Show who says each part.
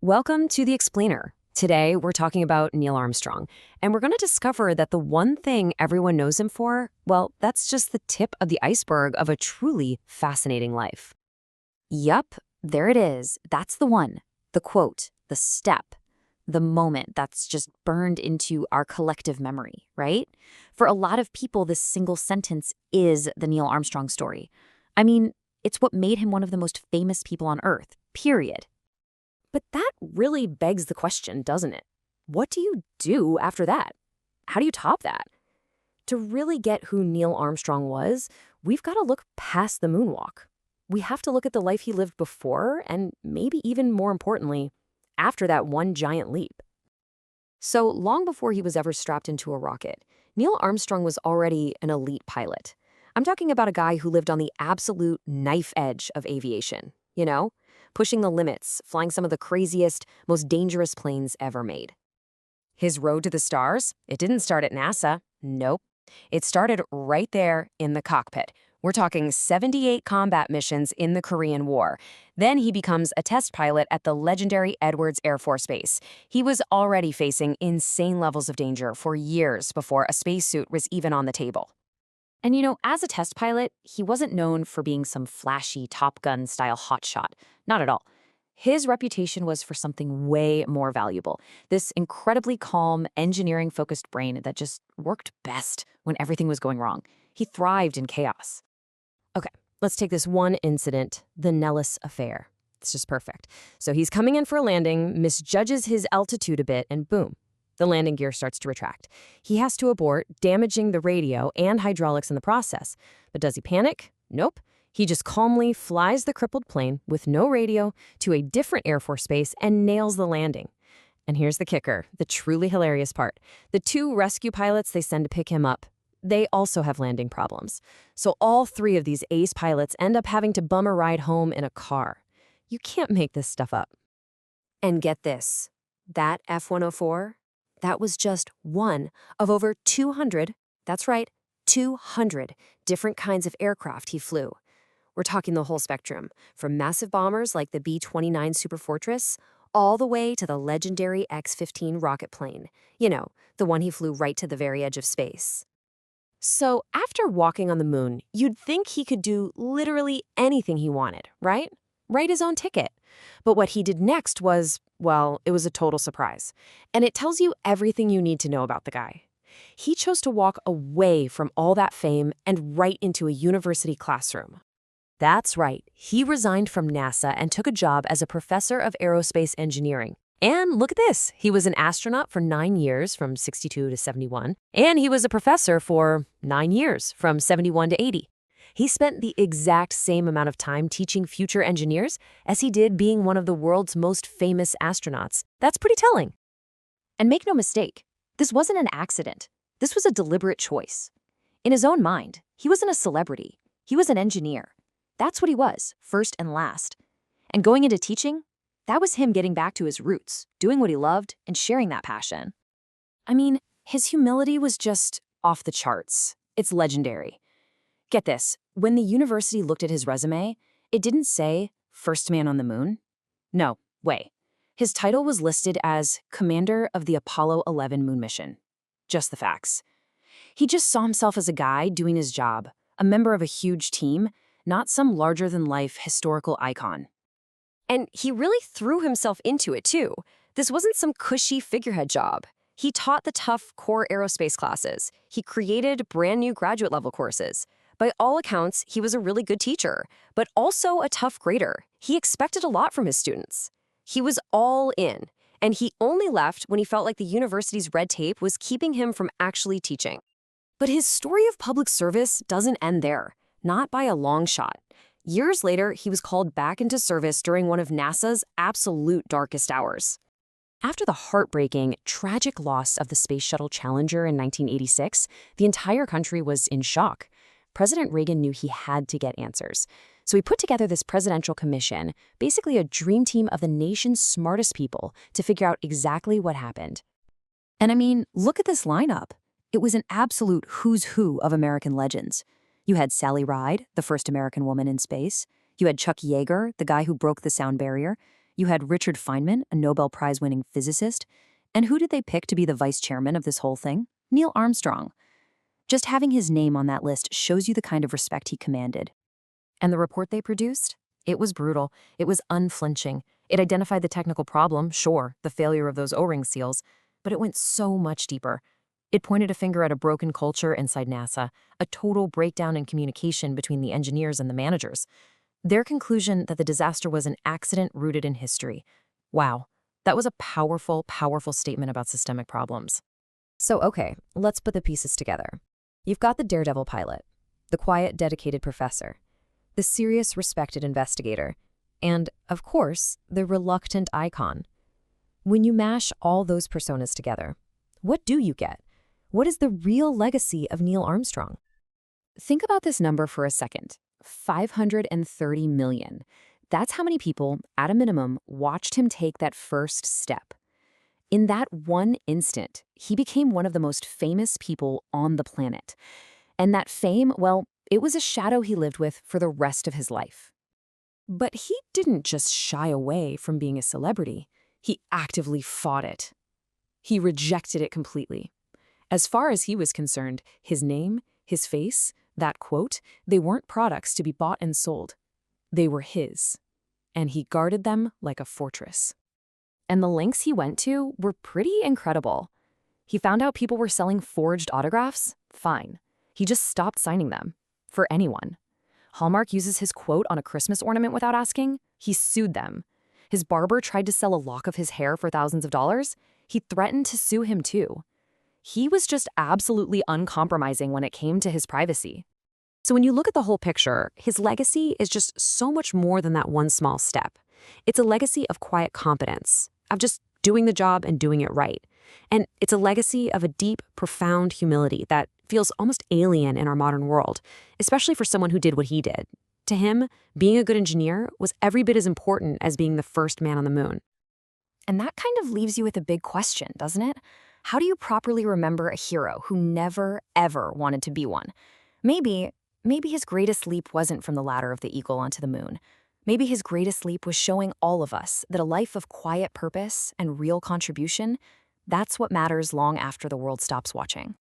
Speaker 1: Welcome to The Explainer. Today, we're talking about Neil Armstrong, and we're going to discover that the one thing everyone knows him for, well, that's just the tip of the iceberg of a truly fascinating life.
Speaker 2: Yup, there it is. That's the one. The quote, the step, the moment that's just burned into our collective memory, right? For a lot of people, this single sentence is the Neil Armstrong story. I mean, it's what made him one of the most famous people on Earth, period.
Speaker 1: But that really begs the question, doesn't it? What do you do after that? How do you top that? To really get who Neil Armstrong was, we've got to look past the moonwalk. We have to look at the life he lived before and maybe even more importantly, after that one giant leap. So long before he was ever strapped into a rocket, Neil Armstrong was already an elite pilot. I'm talking about a guy who lived on the absolute knife edge of aviation, pushing the limits, flying some of the craziest, most dangerous planes ever made. His road to the stars, it didn't start at NASA. Nope. It started right there in the cockpit. We're talking 78 combat missions in the Korean War. Then he becomes a test pilot at the legendary Edwards Air Force Base. He was already facing insane levels of danger for years before a spacesuit was even on the table. And as a test pilot, he wasn't known for being some flashy Top Gun-style hotshot. Not at all. His reputation was for something way more valuable. This incredibly calm, engineering-focused brain that just worked best when everything was going wrong. He thrived in chaos. Okay, let's take this one incident, the Nellis affair. It's just perfect. So he's coming in for a landing, misjudges his altitude a bit, and boom. The landing gear starts to retract. He has to abort, damaging the radio and hydraulics in the process. But does he panic? Nope. He just calmly flies the crippled plane with no radio to a different Air Force base and nails the landing. And here's the kicker, the truly hilarious part. The two rescue pilots they send to pick him up, they also have landing problems. So all three of these ace pilots end up having to bum a ride home in a car. You can't make this stuff up. And get this, that F-104, that was just one of over 200, that's right, 200 different kinds of aircraft he flew. We're talking the whole spectrum, from massive bombers like the B-29 Superfortress, all the way to the legendary X-15 rocket plane. The one he flew right to the very edge of space. So after walking on the moon, you'd think he could do literally anything he wanted, right? Write his own ticket. But what he did next was, well, it was a total surprise. And it tells you everything you need to know about the guy. He chose to walk away from all that fame and right into a university classroom. That's right, he resigned from NASA and took a job as a professor of aerospace engineering. And look at this, he was an astronaut for 9 years, from 62 to 71, and he was a professor for 9 years, from 71 to 80. He spent the exact same amount of time teaching future engineers as he did being one of the world's most famous astronauts. That's pretty telling. And make no mistake, this wasn't an accident. This was a deliberate choice. In his own mind, he wasn't a celebrity. He was an engineer. That's what he was, first and last. And going into teaching, that was him getting back to his roots, doing what he loved, and sharing that passion. I mean, his humility was just off the charts. It's legendary. Get this, when the university looked at his resume, it didn't say first man on the moon. No, way. His title was listed as Commander of the Apollo 11 moon mission. Just the facts. He just saw himself as a guy doing his job, a member of a huge team, not some larger-than-life historical icon. And he really threw himself into it, too. This wasn't some cushy figurehead job. He taught the tough core aerospace classes. He created brand new graduate-level courses. By all accounts, he was a really good teacher, but also a tough grader. He expected a lot from his students. He was all in, and he only left when he felt like the university's red tape was keeping him from actually teaching. But his story of public service doesn't end there, not by a long shot. Years later, he was called back into service during one of NASA's absolute darkest hours. After the heartbreaking, tragic loss of the Space Shuttle Challenger in 1986, the entire country was in shock. President Reagan knew he had to get answers. So he put together this presidential commission, basically a dream team of the nation's smartest people, to figure out exactly what happened. And I mean, look at this lineup. It was an absolute who's who of American legends. You had Sally Ride, the first American woman in space. You had Chuck Yeager, the guy who broke the sound barrier.
Speaker 2: You had Richard Feynman, a Nobel Prize-winning physicist. And who did they pick to be the vice chairman of this whole thing? Neil Armstrong. Just having his name on that list shows you the kind of respect he commanded.
Speaker 1: And the report they produced? It was brutal. It was unflinching. It identified the technical problem, sure, the failure of those O-ring seals, but it went so much deeper. It pointed a finger at a broken culture inside NASA, a total breakdown in communication between the engineers and the managers. Their conclusion that the disaster was an accident rooted in history. Wow, that was a powerful, powerful statement about systemic problems. So, okay, let's put the pieces together. You've got the daredevil pilot, the quiet, dedicated professor, the serious, respected investigator, and, of course, the reluctant icon. When you mash all those personas together, what do you get? What is the real legacy of Neil Armstrong? Think about this number for a second. 530 million. That's how many people, at a minimum, watched him take that first step. In that one instant, he became one of the most famous people on the planet. And that fame, well, it was a shadow he lived with for the rest of his life. But he didn't just shy away from being a celebrity. He actively fought it. He rejected it completely. As far as he was concerned, his name, his face, that quote, they weren't products to be bought and sold. They were his. And he guarded them like a fortress. And the lengths he went to were pretty incredible. He found out people were selling forged autographs? Fine. He just stopped signing them. For anyone. Hallmark uses his quote on a Christmas ornament without asking. He sued them. His barber tried to sell a lock of his hair for thousands of dollars. He threatened to sue him too. He was just absolutely uncompromising when it came to his privacy. So when you look at the whole picture, his legacy is just so much more than that one small step. It's a legacy of quiet competence, of just doing the job and doing it right. And it's a legacy of a deep, profound humility that feels almost alien in our modern world, especially for someone who did what he did. To him, being a good engineer was every bit as important as being the first man on the moon. And that kind of leaves you with a big question, doesn't it? How do you properly remember a hero who never, ever wanted to be one? Maybe his greatest leap wasn't from the ladder of the eagle onto the moon. Maybe his greatest leap was showing all of us that a life of quiet purpose and real contribution, that's what matters long after the world stops watching.